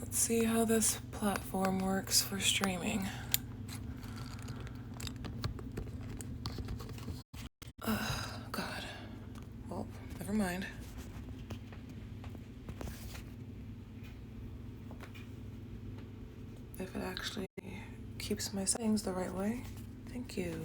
Let's see how this platform works for streaming. God. Well, never mind. If it actually keeps my settings the right way. Thank you.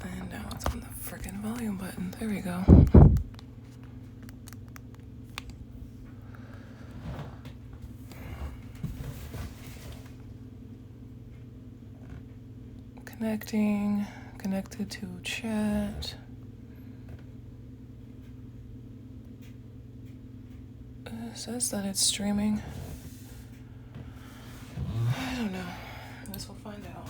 And now it's on the frickin' volume button. There we go. Connected to chat. It says that it's streaming. I don't know. I guess we'll find out.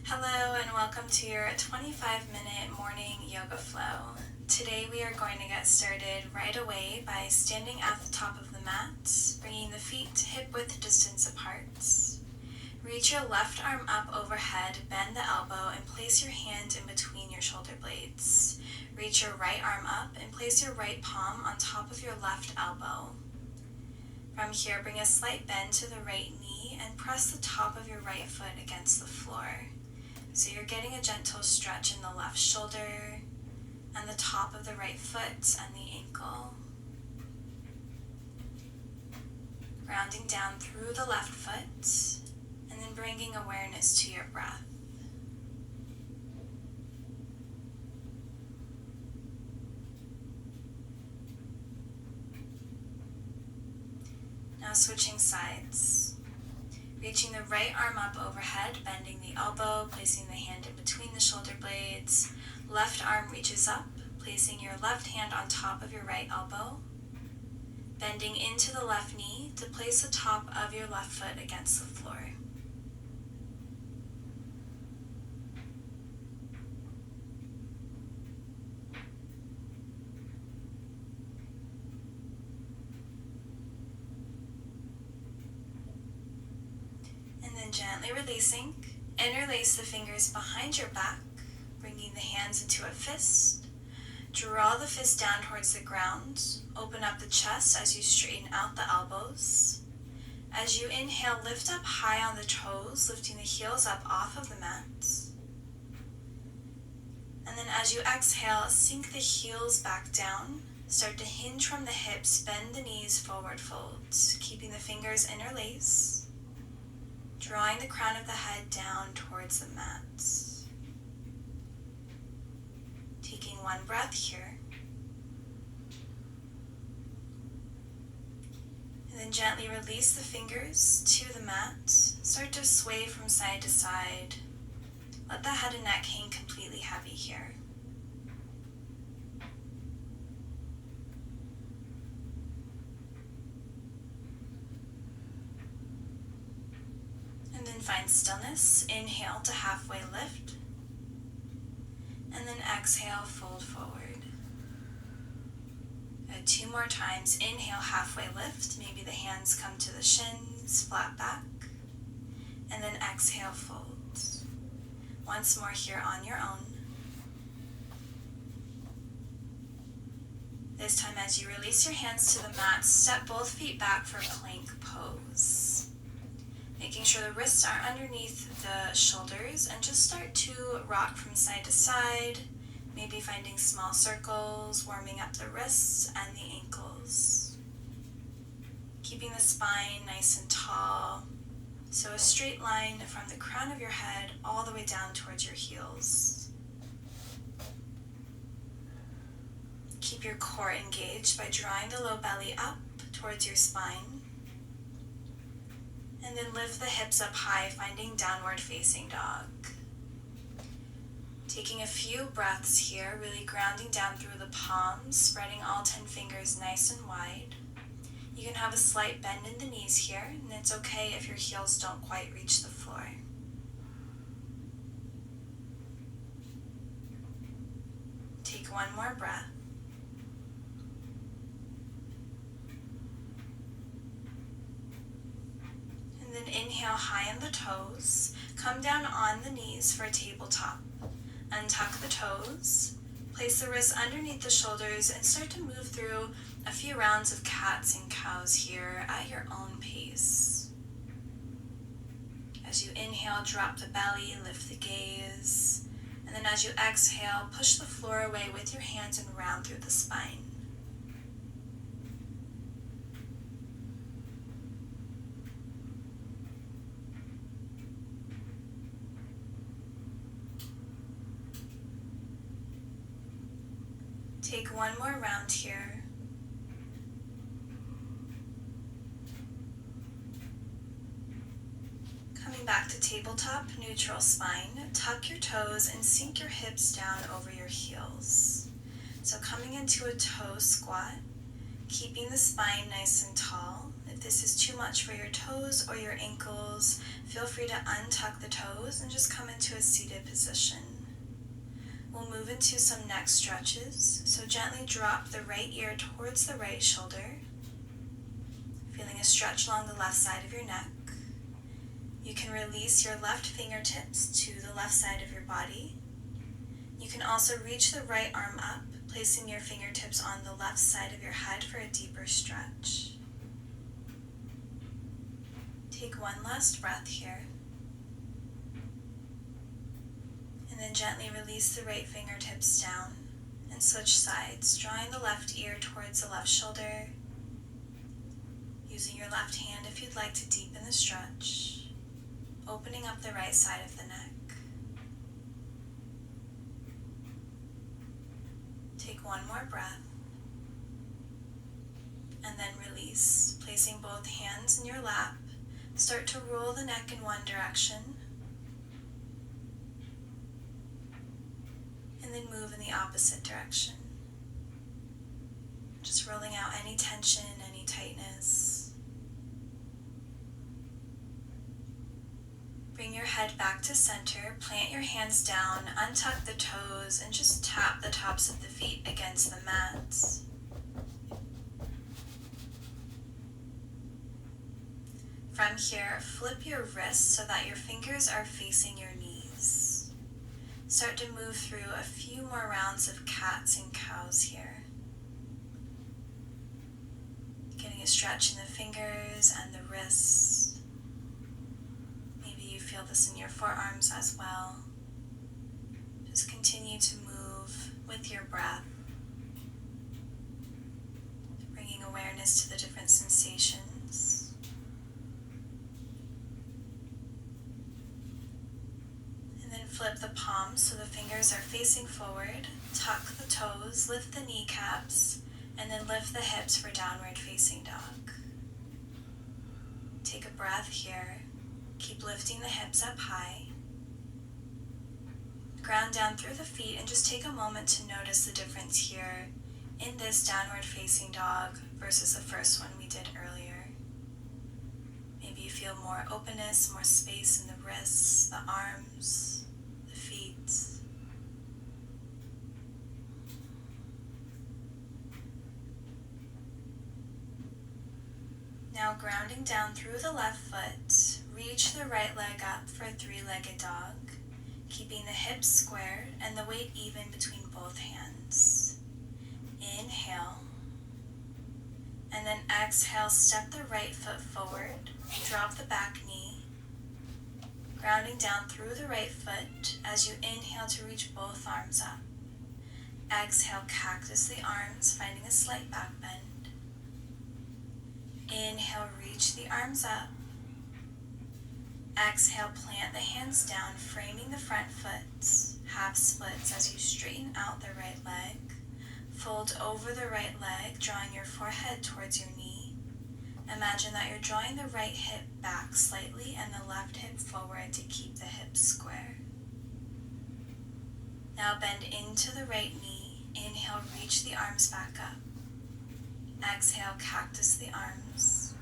Hello and welcome to your 25-minute morning yoga flow. Today we are going to get started right away by standing at the top of the mat, bringing the feet hip-width distance apart. Reach your left arm up overhead, bend the elbow, and place your hand in between your shoulder blades. Reach your right arm up and place your right palm on top of your left elbow. From here, bring a slight bend to the right knee and press the top of your right foot against the floor. So you're getting a gentle stretch in the left shoulder and the top of the right foot and the ankle. Rounding down through the left foot and then bringing awareness to your breath. Now switching sides. Reaching the right arm up overhead, bending the elbow, placing the hand in between the shoulder blades. Left arm reaches up, placing your left hand on top of your right elbow. Bending into the left knee to place the top of your left foot against the floor. Gently releasing, interlace the fingers behind your back, bringing the hands into a fist. Draw the fist down towards the ground. Open up the chest as you straighten out the elbows. As you inhale, lift up high on the toes, lifting the heels up off of the mat. And then as you exhale, sink the heels back down. Start to hinge from the hips, bend the knees, forward fold, keeping the fingers interlaced. Drawing the crown of the head down towards the mat. Taking one breath here. And then gently release the fingers to the mat. Start to sway from side to side. Let the head and neck hang completely heavy here. Find stillness. Inhale to halfway lift. And then exhale, fold forward. Two more times. Inhale, halfway lift. Maybe the hands come to the shins, flat back. And then exhale, fold. Once more here on your own. This time as you release your hands to the mat, step both feet back for plank pose. Making sure the wrists are underneath the shoulders and just start to rock from side to side, maybe finding small circles, warming up the wrists and the ankles. Keeping the spine nice and tall, so a straight line from the crown of your head all the way down towards your heels. Keep your core engaged by drawing the low belly up towards your spine. And then lift the hips up high, finding downward facing dog. Taking a few breaths here, really grounding down through the palms, spreading all 10 fingers nice and wide. You can have a slight bend in the knees here, and it's okay if your heels don't quite reach the floor. Take one more breath. And then inhale high on the toes. Come down on the knees for a tabletop. Untuck the toes. Place the wrists underneath the shoulders and start to move through a few rounds of cats and cows here at your own pace. As you inhale, drop the belly, lift the gaze. And then as you exhale, push the floor away with your hands and round through the spine. Take one more round here. Coming back to tabletop, neutral spine. Tuck your toes and sink your hips down over your heels. So coming into a toe squat, keeping the spine nice and tall. If this is too much for your toes or your ankles, feel free to untuck the toes and just come into a seated position. We'll move into some neck stretches, so gently drop the right ear towards the right shoulder, feeling a stretch along the left side of your neck. You can release your left fingertips to the left side of your body. You can also reach the right arm up, placing your fingertips on the left side of your head for a deeper stretch. Take one last breath here. And then gently release the right fingertips down and switch sides, drawing the left ear towards the left shoulder, using your left hand if you'd like to deepen the stretch, opening up the right side of the neck. Take one more breath, and then release, placing both hands in your lap. Start to roll the neck in one direction, and then move in the opposite direction. Just rolling out any tension, any tightness. Bring your head back to center, plant your hands down, untuck the toes, and just tap the tops of the feet against the mats. From here, flip your wrists so that your fingers are facing your knees. Start to move through a few more rounds of cats and cows here. Getting a stretch in the fingers and the wrists. Maybe you feel this in your forearms as well. Just continue to move with your breath, bringing awareness to the different sensations. Flip the palms so the fingers are facing forward, tuck the toes, lift the kneecaps, and then lift the hips for downward facing dog. Take a breath here. Keep lifting the hips up high. Ground down through the feet and just take a moment to notice the difference here in this downward facing dog versus the first one we did earlier. Maybe you feel more openness, more space in the wrists, the arms, feet. Now grounding down through the left foot, reach the right leg up for a three-legged dog, keeping the hips squared and the weight even between both hands. Inhale, and then exhale, step the right foot forward, drop the back knee, grounding down through the right foot as you inhale to reach both arms up. Exhale, cactus the arms, finding a slight back bend. Inhale, reach the arms up. Exhale, plant the hands down, framing the front foot, half splits as you straighten out the right leg. Fold over the right leg, drawing your forehead towards your knee. Imagine that you're drawing the right hip back slightly and the left hip forward to keep the hips square. Now bend into the right knee. Inhale, reach the arms back up. Exhale, cactus the arms.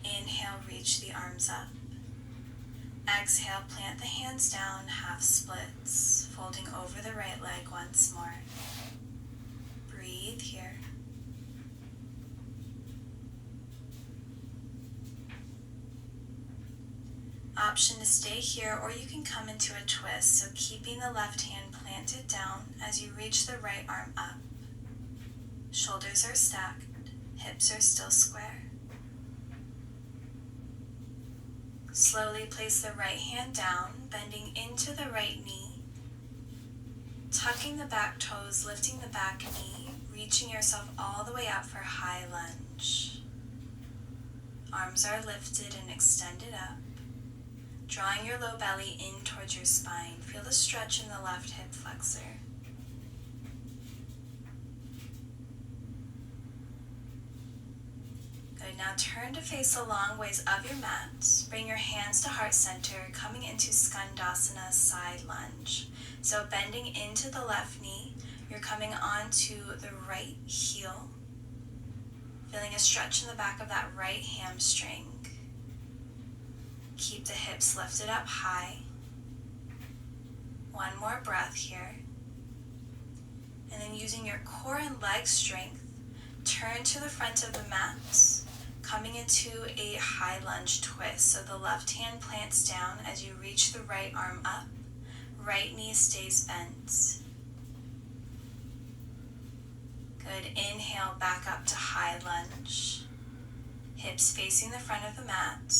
Inhale, reach the arms up. Exhale, plant the hands down, half splits, folding over the right leg once more. Breathe here. Option to stay here, or you can come into a twist, so keeping the left hand planted down as you reach the right arm up. Shoulders are stacked, hips are still square. Slowly place the right hand down, bending into the right knee, tucking the back toes, lifting the back knee, reaching yourself all the way up for high lunge. Arms are lifted and extended up, drawing your low belly in towards your spine. Feel the stretch in the left hip flexor. Good, now turn to face the long ways of your mat. Bring your hands to heart center, coming into Skandasana, side lunge. So bending into the left knee, you're coming onto the right heel, feeling a stretch in the back of that right hamstring. Keep the hips lifted up high. One more breath here. And then using your core and leg strength, turn to the front of the mat, coming into a high lunge twist. So the left hand plants down as you reach the right arm up. Right knee stays bent. Good. Inhale, back up to high lunge. Hips facing the front of the mat.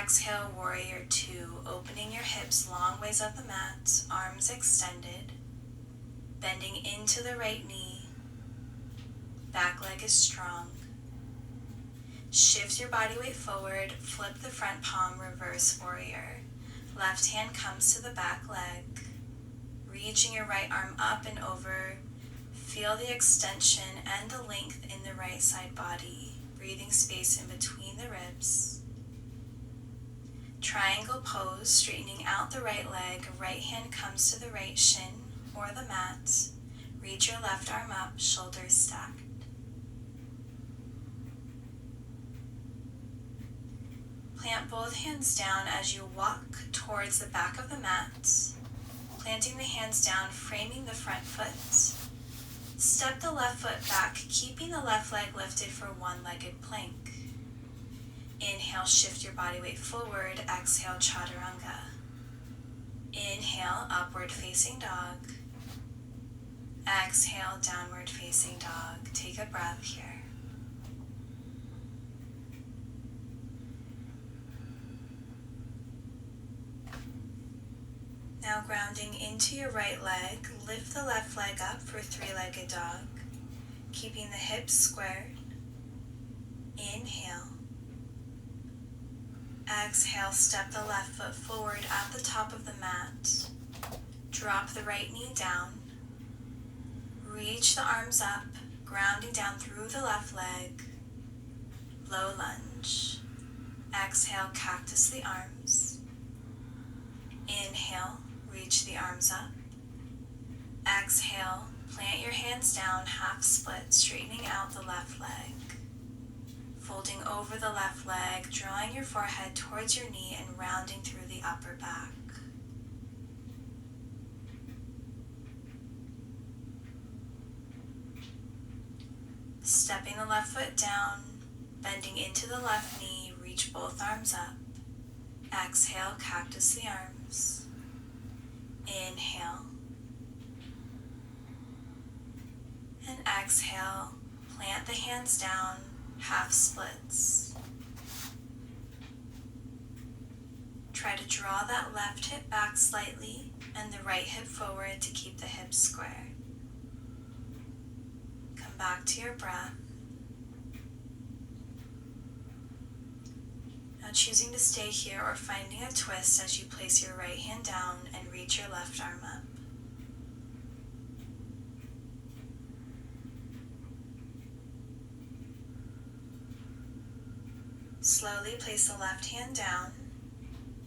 Exhale, warrior two, opening your hips long ways up the mat, arms extended, bending into the right knee, back leg is strong. Shift your body weight forward, flip the front palm, reverse warrior. Left hand comes to the back leg, reaching your right arm up and over. Feel the extension and the length in the right side body, breathing space in between the ribs. Triangle pose, straightening out the right leg, right hand comes to the right shin or the mat. Reach your left arm up, shoulders stacked. Plant both hands down as you walk towards the back of the mat, planting the hands down, framing the front foot. Step the left foot back, keeping the left leg lifted for one-legged plank. Inhale, shift your body weight forward. Exhale, chaturanga. Inhale, upward facing dog. Exhale, downward facing dog. Take a breath here. Now grounding into your right leg, lift the left leg up for three-legged dog, keeping the hips squared. Inhale. Exhale, step the left foot forward at the top of the mat. Drop the right knee down. Reach the arms up, grounding down through the left leg. Low lunge. Exhale, cactus the arms. Inhale, reach the arms up. Exhale, plant your hands down, half split, straightening out the left leg. Folding over the left leg, drawing your forehead towards your knee and rounding through the upper back. Stepping the left foot down, bending into the left knee, reach both arms up. Exhale, cactus the arms. Inhale. And exhale, plant the hands down, half splits. Try to draw that left hip back slightly and the right hip forward to keep the hips square. Come back to your breath. Now choosing to stay here or finding a twist as you place your right hand down and reach your left arm up. Slowly place the left hand down,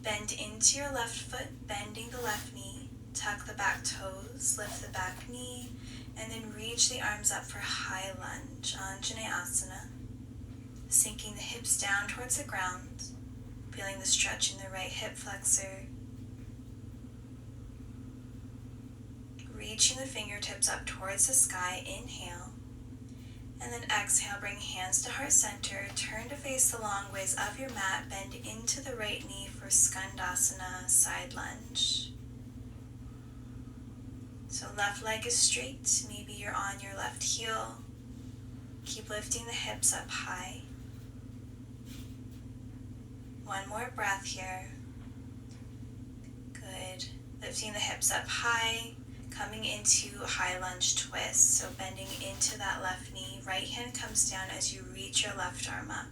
bend into your left foot, bending the left knee, Tuck the back toes, lift the back knee, and then reach the arms up for high lunge, Anjaneyasana. Sinking the hips down towards the ground, feeling the stretch in the right hip flexor. Reaching the fingertips up towards the sky, inhale. And then exhale, bring hands to heart center, turn to face the long ways of your mat, bend into the right knee for Skandasana, side lunge. So left leg is straight, maybe you're on your left heel. Keep lifting the hips up high. One more breath here. Good. Lifting the hips up high, coming into high lunge twist. So bending into that left knee, right hand comes down as you reach your left arm up.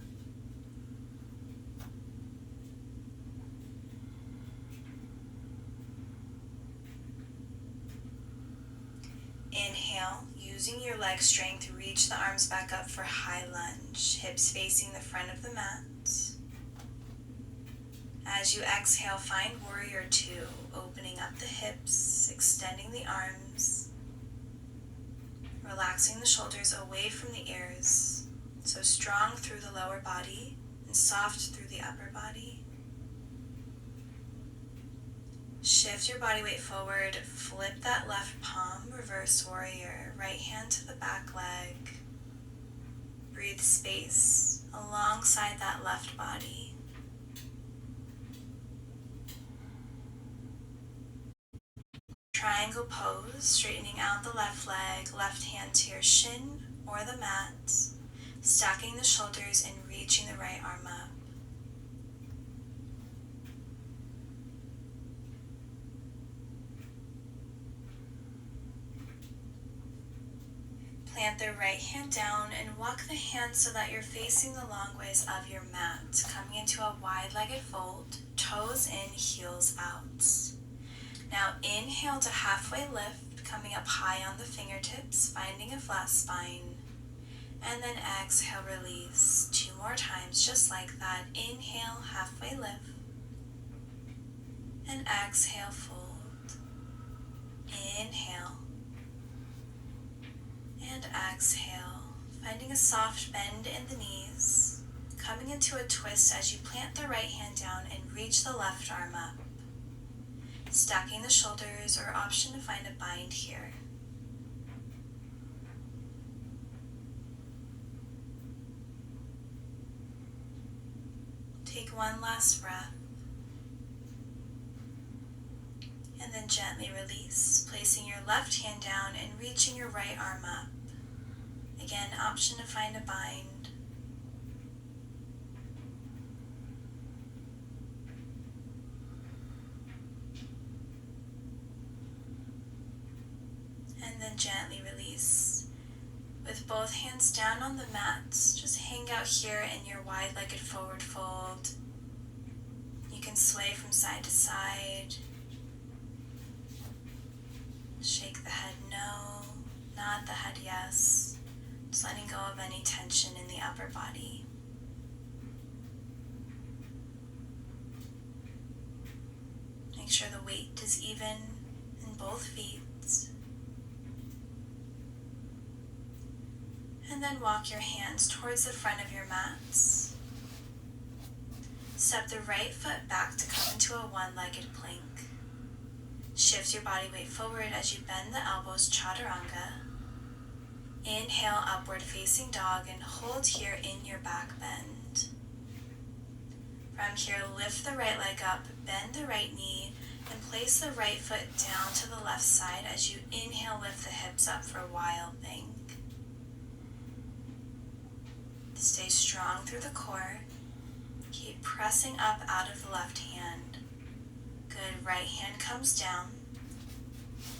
Inhale, using your leg strength, reach the arms back up for high lunge, hips facing the front of the mat. As you exhale, find warrior two, opening up the hips, extending the arms, relaxing the shoulders away from the ears, so strong through the lower body and soft through the upper body. Shift your body weight forward, flip that left palm, reverse warrior, right hand to the back leg. Breathe space alongside that left body. Triangle pose, straightening out the left leg, left hand to your shin or the mat, stacking the shoulders and reaching the right arm up. Plant the right hand down and walk the hands so that you're facing the long ways of your mat, coming into a wide-legged fold, toes in, heels out. Now inhale to halfway lift, coming up high on the fingertips, finding a flat spine. And then exhale, release. 2 more times, just like that. Inhale, halfway lift. And exhale, fold. Inhale. And exhale, finding a soft bend in the knees, coming into a twist as you plant the right hand down and reach the left arm up. Stacking the shoulders, or option to find a bind here. Take one last breath. And then gently release, placing your left hand down and reaching your right arm up. Again, option to find a bind. And then gently release. With both hands down on the mat, just hang out here in your wide-legged forward fold. You can sway from side to side. Shake the head no, nod the head yes. Just letting go of any tension in the upper body. Make sure the weight is even in both feet. And then walk your hands towards the front of your mats. Step the right foot back to come into a one-legged plank. Shift your body weight forward as you bend the elbows, chaturanga. Inhale, upward facing dog, and hold here in your back bend. From here, lift the right leg up, bend the right knee, and place the right foot down to the left side as you inhale, lift the hips up for wild thing. Stay strong through the core. Keep pressing up out of the left hand. Good, right hand comes down.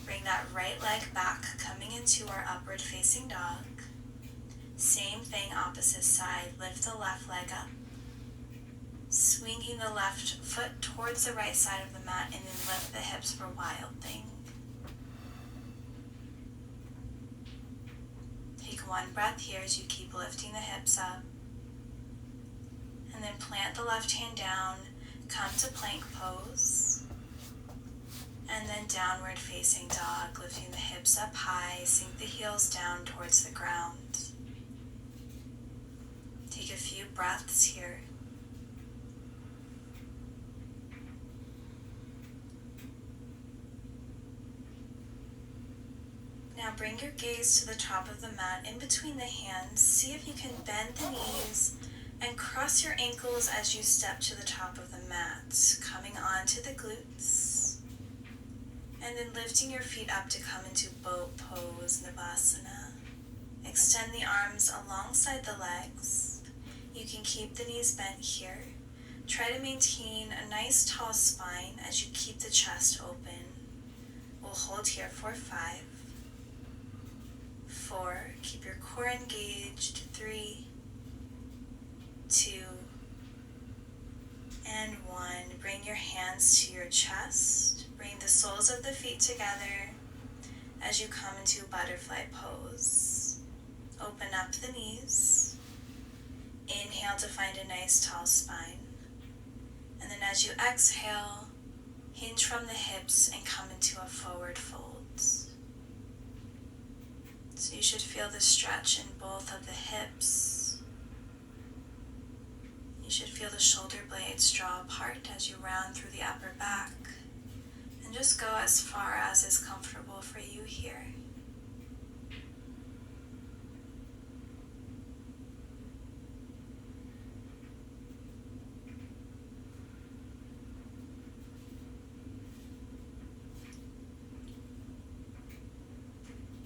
Bring that right leg back, coming into our upward facing dog. Same thing, opposite side. Lift the left leg up. Swinging the left foot towards the right side of the mat, and then lift the hips for wild thing. Take one breath here as you keep lifting the hips up. And then plant the left hand down, come to plank pose. And And then downward facing dog, lifting the hips up high, sink the heels down towards the ground. Take a few breaths here. Now bring your gaze to the top of the mat in between the hands. See if you can bend the knees and cross your ankles as you step to the top of the mat, coming onto the glutes. And then lifting your feet up to come into boat pose, Navasana. Extend the arms alongside the legs. You can keep the knees bent here. Try to maintain a nice tall spine as you keep the chest open. We'll hold here for 5, 4, keep your core engaged, 3, 2, and 1. Bring your hands to your chest. Bring the soles of the feet together as you come into butterfly pose. Open up the knees. Inhale to find a nice tall spine. And then as you exhale, hinge from the hips and come into a forward fold. So you should feel the stretch in both of the hips. You should feel the shoulder blades draw apart as you round through the upper back. And just go as far as is comfortable for you here.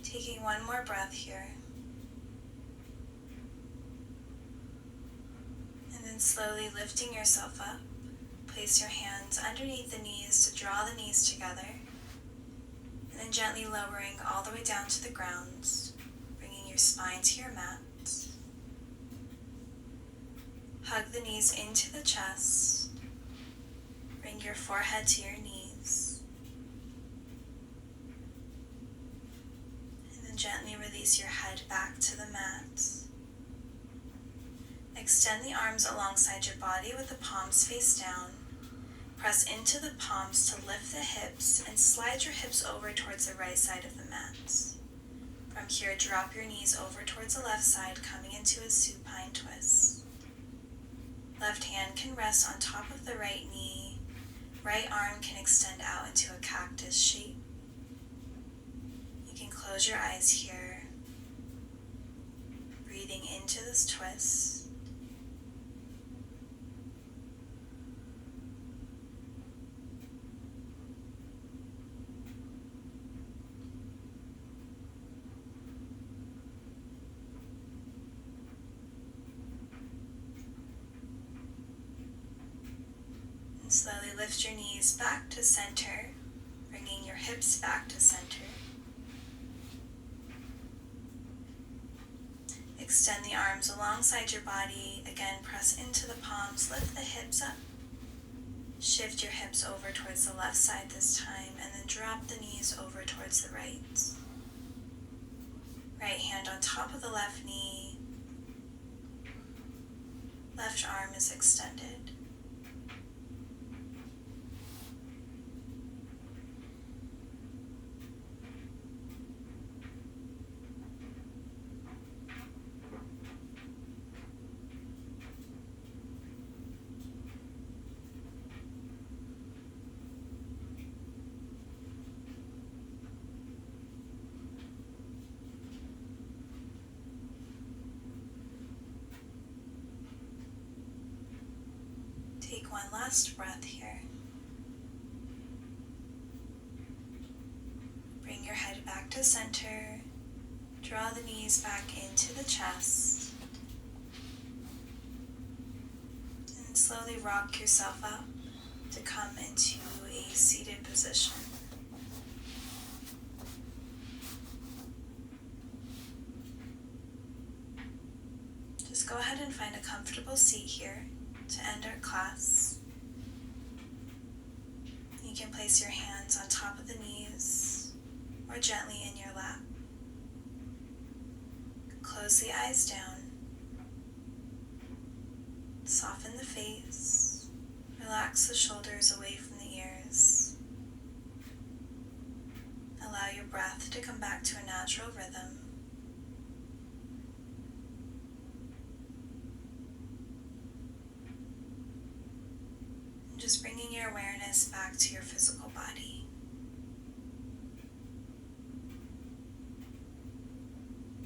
Taking one more breath here. And then slowly lifting yourself up. Place your hands underneath the knees to draw the knees together. And then gently lowering all the way down to the ground, bringing your spine to your mat. Hug the knees into the chest. Bring your forehead to your knees. And then gently release your head back to the mat. Extend the arms alongside your body with the palms face down. Press into the palms to lift the hips and slide your hips over towards the right side of the mat. From here, drop your knees over towards the left side, coming into a supine twist. Left hand can rest on top of the right knee. Right arm can extend out into a cactus shape. You can close your eyes here, breathing into this twist. And slowly lift your knees back to center, bringing your hips back to center. Extend the arms alongside your body. Again, press into the palms, lift the hips up. Shift your hips over towards the left side this time, and then drop the knees over towards the right. Right hand on top of the left knee. Left arm is extended. Take one last breath here. Bring your head back to center. Draw the knees back into the chest. And slowly rock yourself up to come into a seated position. Just go ahead and find a comfortable seat here to end our class. You can place your hands on top of the knees or gently in your lap. Close the eyes down. Soften the face. Relax the shoulders away from the ears. breath to come back to a natural rhythm. And just bringing your awareness back to your physical body.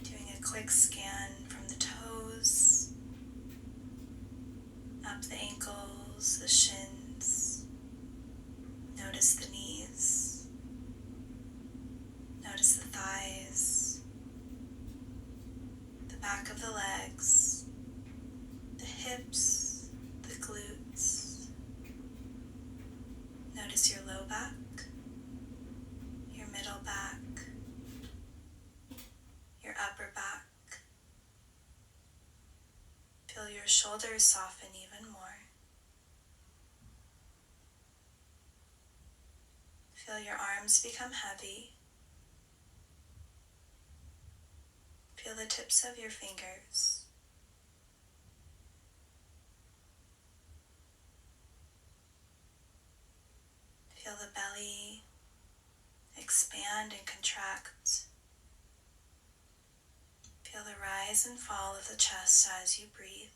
Doing a quick scan from the toes, up the ankles, the shins. Notice the knees. Notice the thighs, the back of the legs, the hips, the glutes. Notice your low back, your middle back, your upper back. Feel your shoulders soften even more. Feel your arms become heavy. Feel the tips of your fingers. Feel the belly expand and contract. Feel the rise and fall of the chest as you breathe.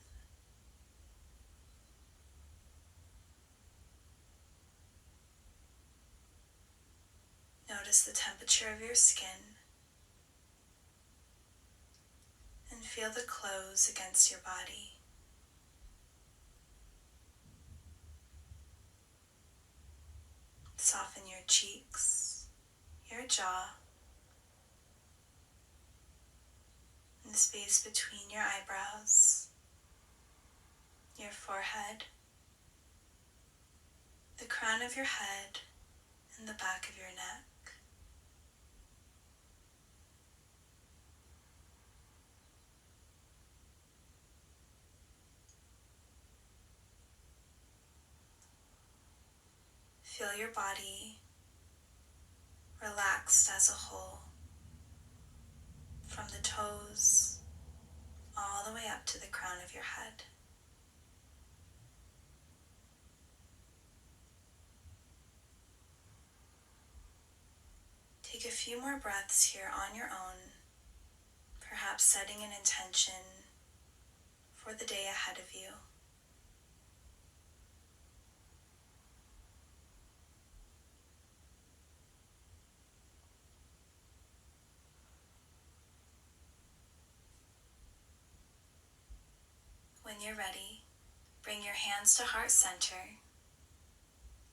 Notice the temperature of your skin and feel the clothes against your body. Soften your cheeks, your jaw, and the space between your eyebrows, your forehead, the crown of your head, and the back of your neck. Feel your body relaxed as a whole, from the toes all the way up to the crown of your head. Take a few more breaths here on your own, perhaps setting an intention for the day ahead of you. When you're ready, bring your hands to heart center,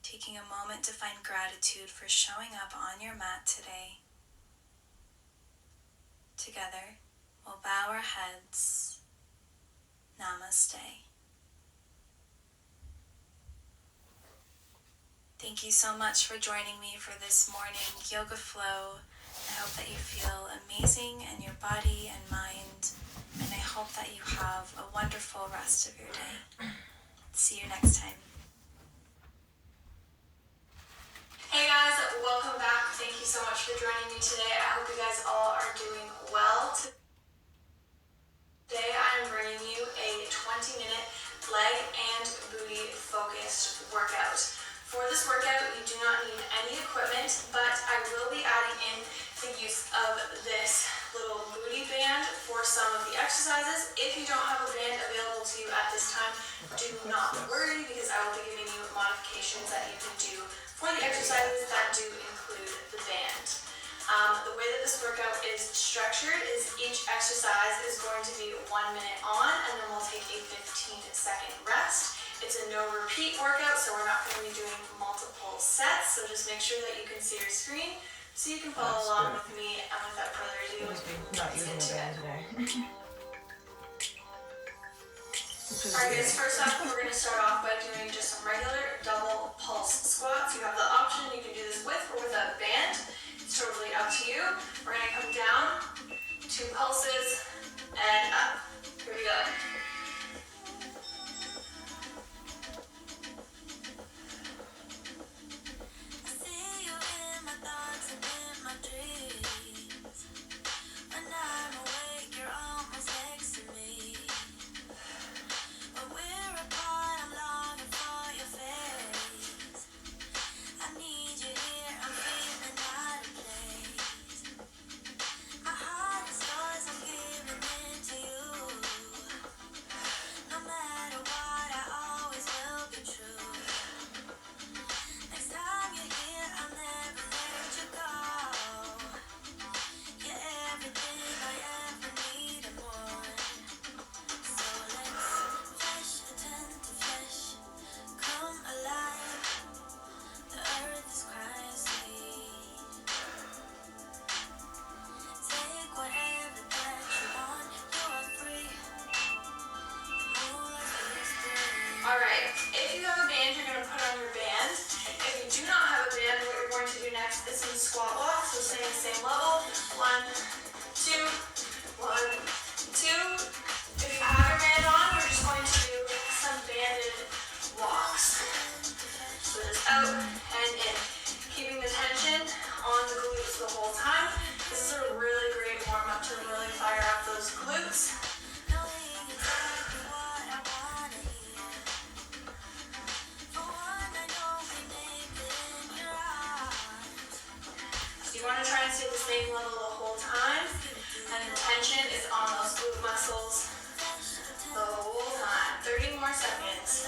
taking a moment to find gratitude for showing up on your mat today. Together, we'll bow our heads. Namaste. Thank you so much for joining me for this morning yoga flow. I hope that you feel amazing in your body and mind, and I hope that you have a wonderful rest of your day. See you next time. Hey guys, welcome back. Thank you so much for joining me today. I hope you guys all are doing well. Today I'm bringing you a 20-minute leg and booty focused workout. For this workout, you do not need any equipment, but I will be adding in the use of this little booty band for some of the exercises. If you don't have a band available to you at this time, do not worry, because I will be giving you modifications that you can do for the exercises that do include the band. The way that this workout is structured is each exercise is going to be 1 minute on, and then we'll take a 15-second rest. It's a no repeat workout, so we're not going to be doing multiple sets, so just make sure that you can see your screen so you can follow along with me, and without further ado, Not using the band today. Alright guys, first off, we're going to start off by doing just some regular double pulse squats. You have the option, you can do this with or without a band. It's totally up to you. We're going to come down, 2 pulses, and up. Here we go. I to do next is some squat walks, so staying the same level. 1, 2, 1, 2. If you have your band on, we're just going to do some banded walks. So just out and in. Keeping the tension on the glutes the whole time. This is a really great warm-up to really fire up those glutes. So you want to try and stay the same level the whole time, and the tension is on those glute muscles the whole time. 30 more seconds.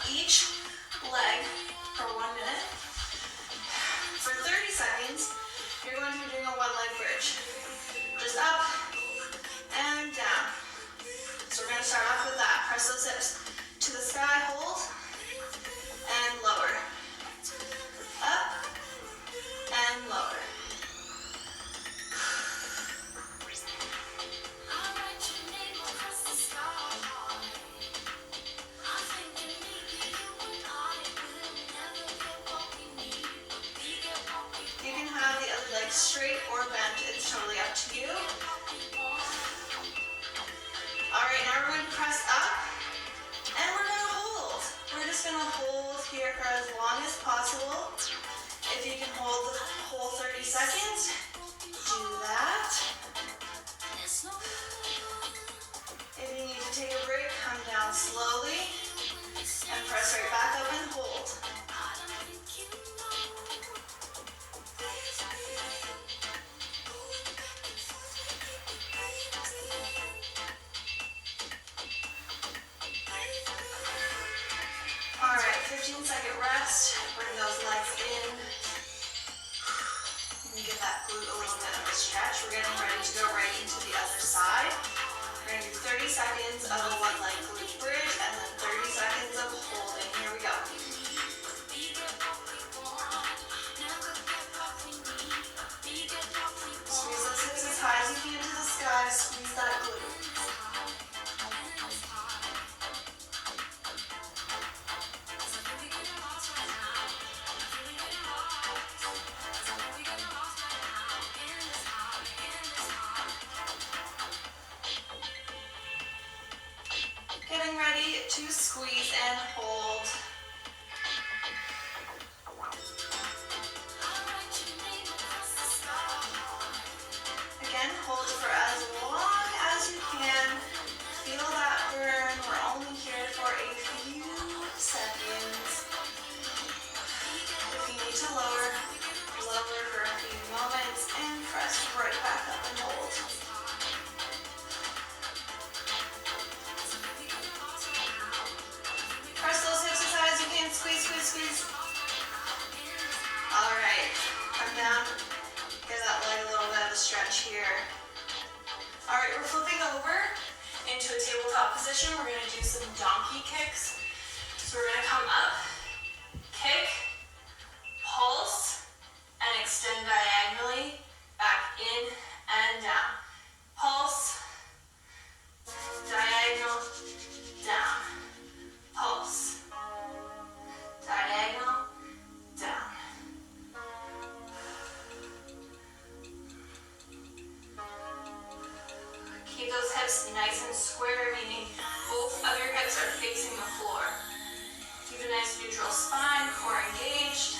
Each leg for 1 minute. For 30 seconds, you're going to be doing a one-leg bridge. Just up and down. So we're going to start off with that. Press those hips to the sky, hold, and lower. Up and lower. Straight or bent, it's totally up to you. Alright, now we're going to press up and we're going to hold. We're just going to hold here for as long as possible. If you can hold the whole 30 seconds, do that. If you need to take a break, come down slowly and press right back up and hold. Alright, 15-second rest. Bring those legs in. You can give that glute a little bit of a stretch. We're getting ready to go right into the other side. We're going to do 30 seconds of a one-leg glute bridge and then 30 seconds of holding. Here we go. Squeeze those hips as high as you can to the sky. Squeeze that glute. Getting ready to squeeze and hold. Again, hold for as long as you can. Feel that burn. We're only here for a few seconds. If you need to lower, lower for a few moments and press right back up and hold. position, we're going to do some donkey kicks. So we're going to come up, kick, pulse, and extend diagonally, back in and down. Pulse, diagonal, down. Pulse, diagonal, down. Keep those hips nice and square, meaning both of your hips are facing the floor. Keep a nice neutral spine, core engaged.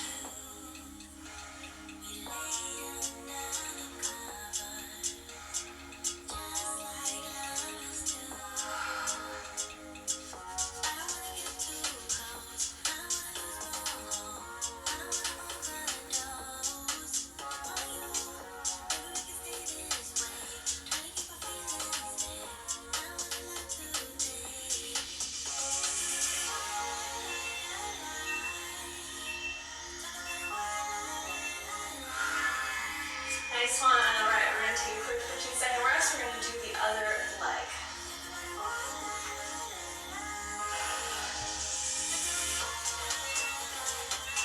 Nice one. All right, we're going to take a quick 15-second rest. We're going to do the other leg.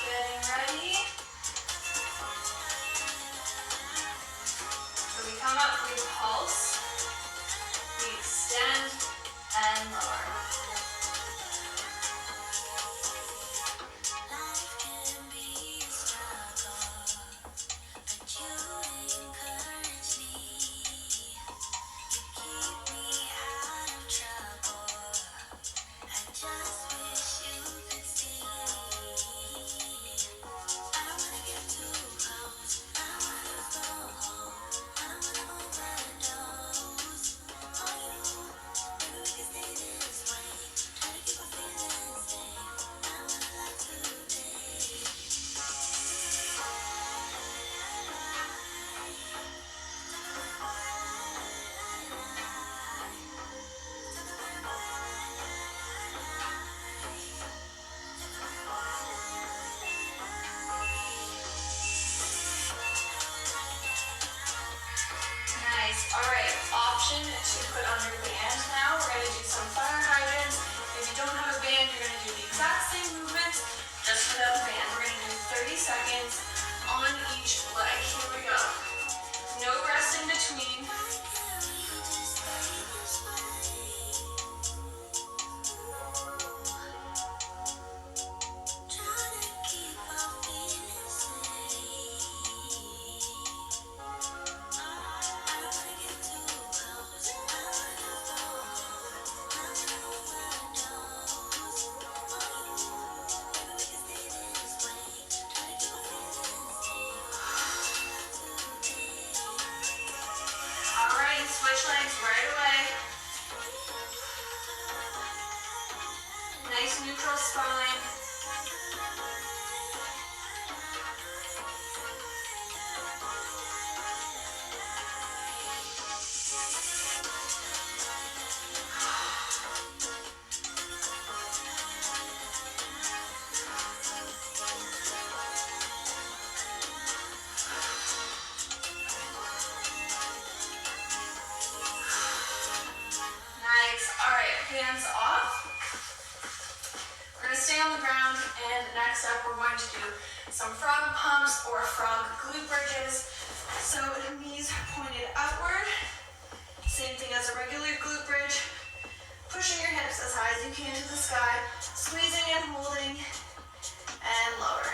Getting ready. So we come up, we pulse, we extend, and lower. All right, option to put on your band now. We're going to do some fire hydrants. If you don't have a band, you're going to do the exact same movements, just without a band. We're going to do 30 seconds on each leg. Here we go. No rest in between. Switch legs right away. Nice neutral spine. Hands off. We're going to stay on the ground, and next up we're going to do some frog pumps or frog glute bridges. So knees pointed upward, same thing as a regular glute bridge, pushing your hips as high as you can to the sky, squeezing and holding, and lower.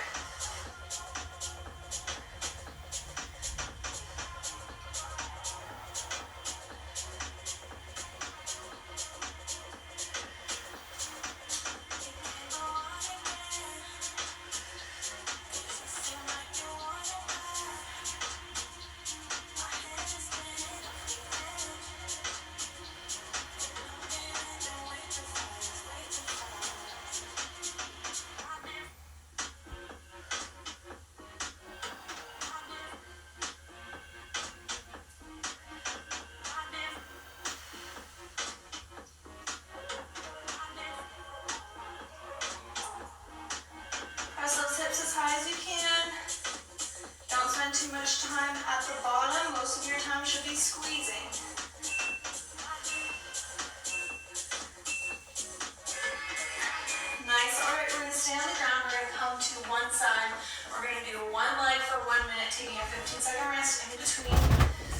leg for 1 minute, taking a 15-second rest in between.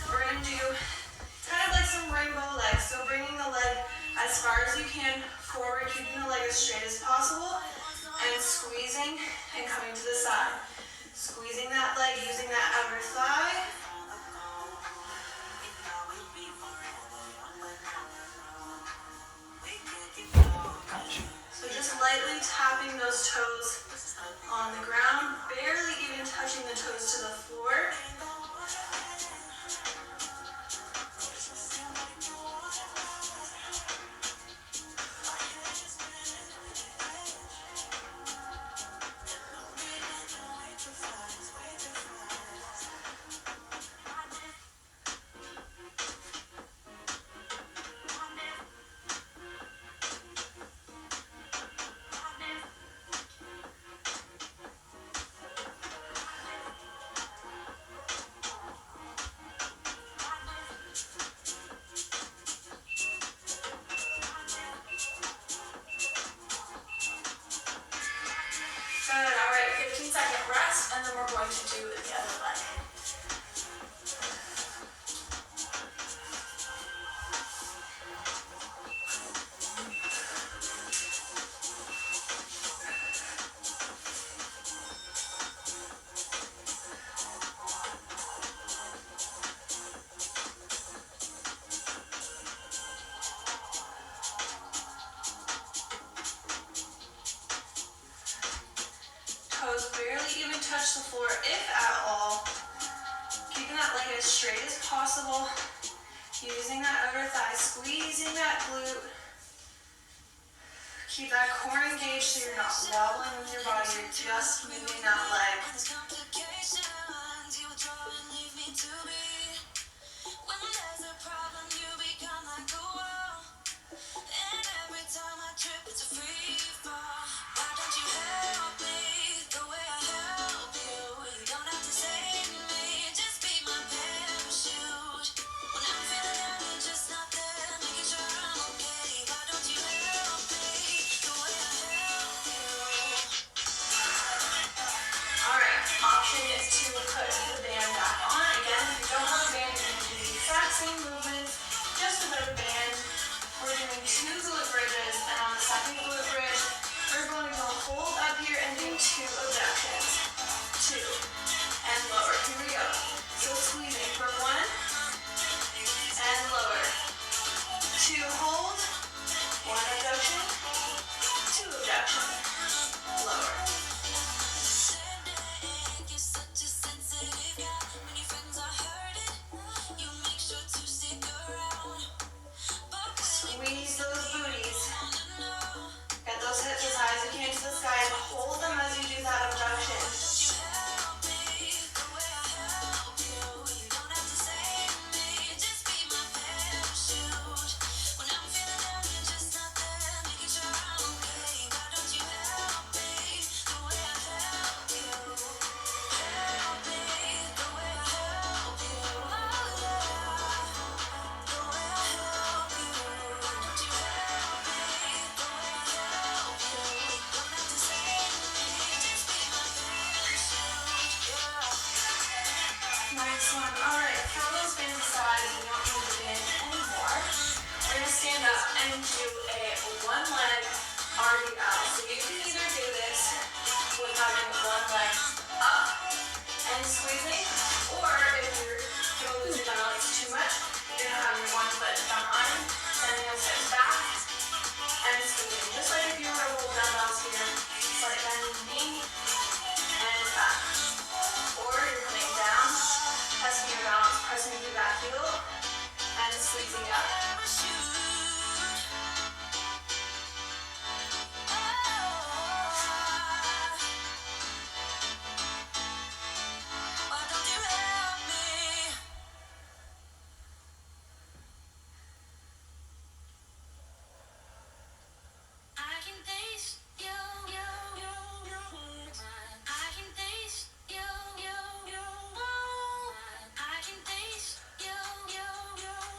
We're going to do kind of like some rainbow legs. So bringing the leg as far as you can forward, keeping the leg as straight as possible, and squeezing and coming to the side. Squeezing that leg, using that outer thigh. So just lightly tapping those toes on the ground, barely even touching the toes to the floor. Good, all right, 15-second rest, and then we're going to do the other leg. Toes barely even touch the floor, if at all. Keeping that leg as straight as possible. Using that outer thigh, squeezing that glute. Keep that core engaged so you're not wobbling with your body, you're just moving that leg. Option is to put the band back on. Again, if you don't have a band, you're going to do the exact same movements, just without a band. We're doing 2 glute bridges, and on the second glute bridge, we're going to hold up here and do 2 abductions. 2, and lower. Here we go. So squeezing for 1, and lower. 2, hold, 1 abduction, 2 abduction, lower. Squeeze those booties. Get those hips as high as you can to the sky and hold them as you do that abduction. Nice one. All right, throw those bands aside. We don't need the band anymore. We're going to stand up and do a 1-leg RDL. So you can either do this with having 1 leg up and squeezing, or if you're going to lose your balance too much, you're going to have your 1 foot behind, sending those hips back and squeezing. Just like if you were to hold dumbbells here, slight bending knee and back. Or you're coming down, testing your balance, pressing through that heel, and squeezing up.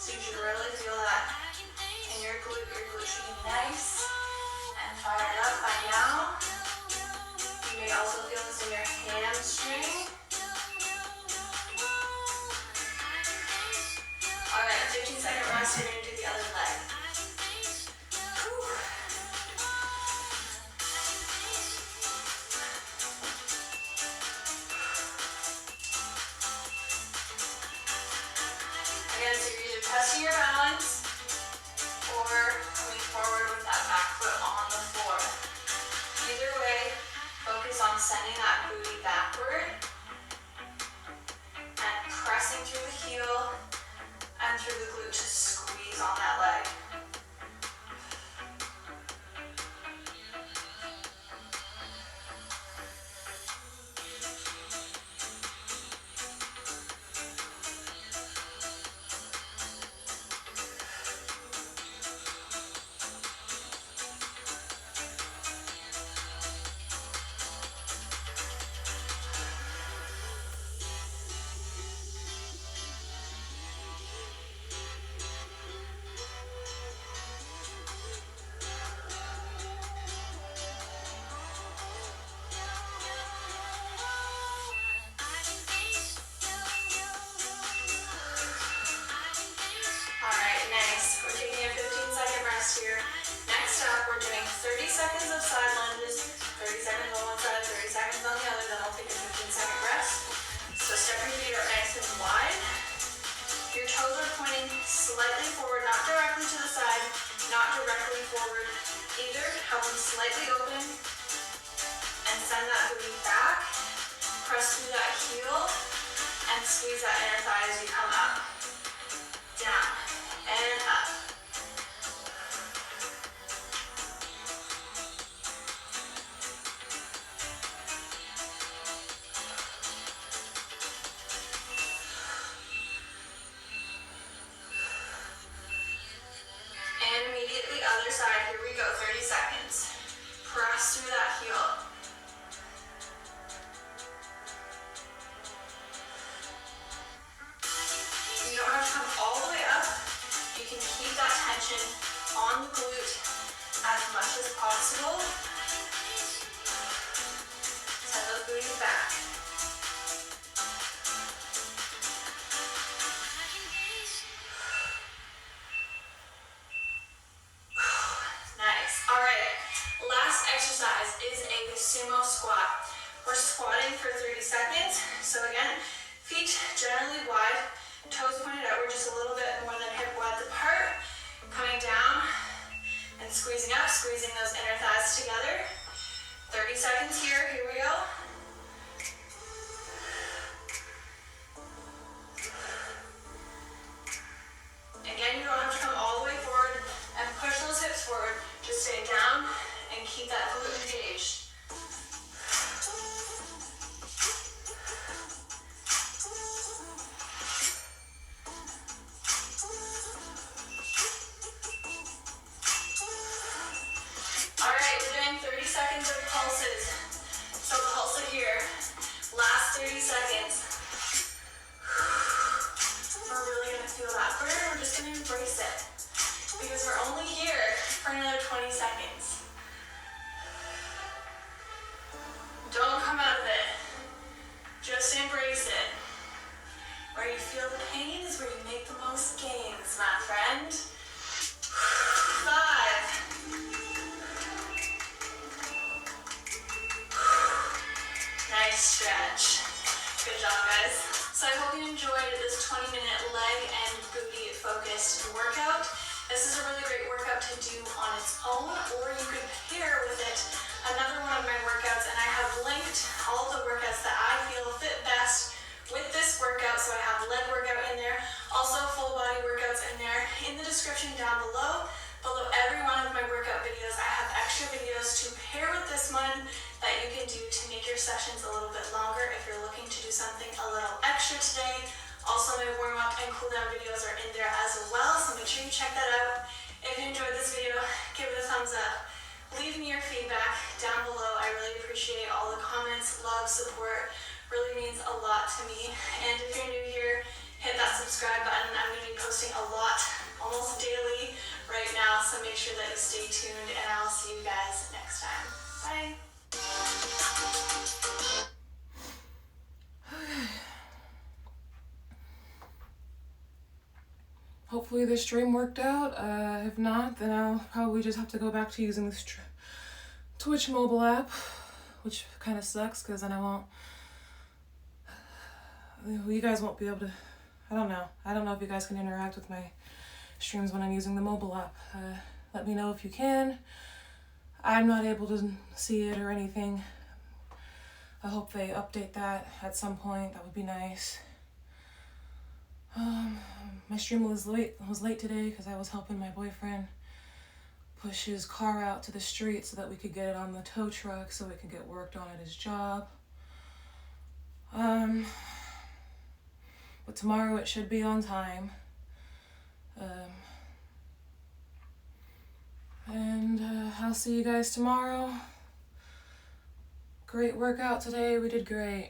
So you should really feel that in your glute. Your glute should be nice and fired up by now. You may also feel this in your hamstring. toes are pointing slightly forward, not directly to the side, not directly forward either. Help them slightly open and send that booty back. Press through that heel and squeeze that inner thigh as you come up, down, and up. And immediately other side, here we go, 30 seconds. Press through that heel. You don't have to come all the way up. You can keep that tension on the glute as much as possible. Send those booties back. Nice. All right. Last exercise is a sumo squat. We're squatting for 30 seconds. So again, feet generally wide, toes pointed outward just a little bit more than hip width apart. Coming down and squeezing up, squeezing those inner thighs together. 30 seconds here. Here we go. Again, you don't have to come all the way forward and push those hips forward. Just stay down and keep that glute engaged. All right, we're doing 30 seconds of pulses. So pulse it here. Last 30 seconds. We're really gonna feel that burn. We're just gonna embrace it because we're only here for another 20 seconds. Don't come out of it. Just embrace it. Where you feel the pain is where you make the most gains, my friend. 5. Nice stretch. Good job, guys. So I hope you enjoyed this 20-minute leg and booty focused workout. This is a really great workout to do on its own, or you could pair with it another one of my workouts, and I have linked all the workouts that I feel fit best with this workout. So I have leg workout in there, also full body workouts in there. In the description down below every one of my workout videos, I have extra videos to pair with this one that you can do to make your sessions a little bit longer if you're looking to do something a little extra today. Also, my warm-up and cool-down videos are in there as well, so make sure you check that out. If you enjoyed this video, give it a thumbs up. Leave me your feedback down below. I really appreciate all the comments, love, support. Really means a lot to me. And if you're new here, hit that subscribe button. I'm going to be posting a lot, almost daily right now, so make sure that you stay tuned, and I'll see you guys next time. Bye. Hopefully this stream worked out. If not, then I'll probably just have to go back to using this Twitch mobile app, which kind of sucks because then I won't, you guys won't be able to, I don't know if you guys can interact with my streams when I'm using the mobile app. Let me know if you can. I'm not able to see it or anything. I hope they update that at some point. That would be nice. My stream was late today because I was helping my boyfriend push his car out to the street so that we could get it on the tow truck so it could get worked on at his job. But tomorrow it should be on time. And I'll see you guys tomorrow. Great workout today. We did great.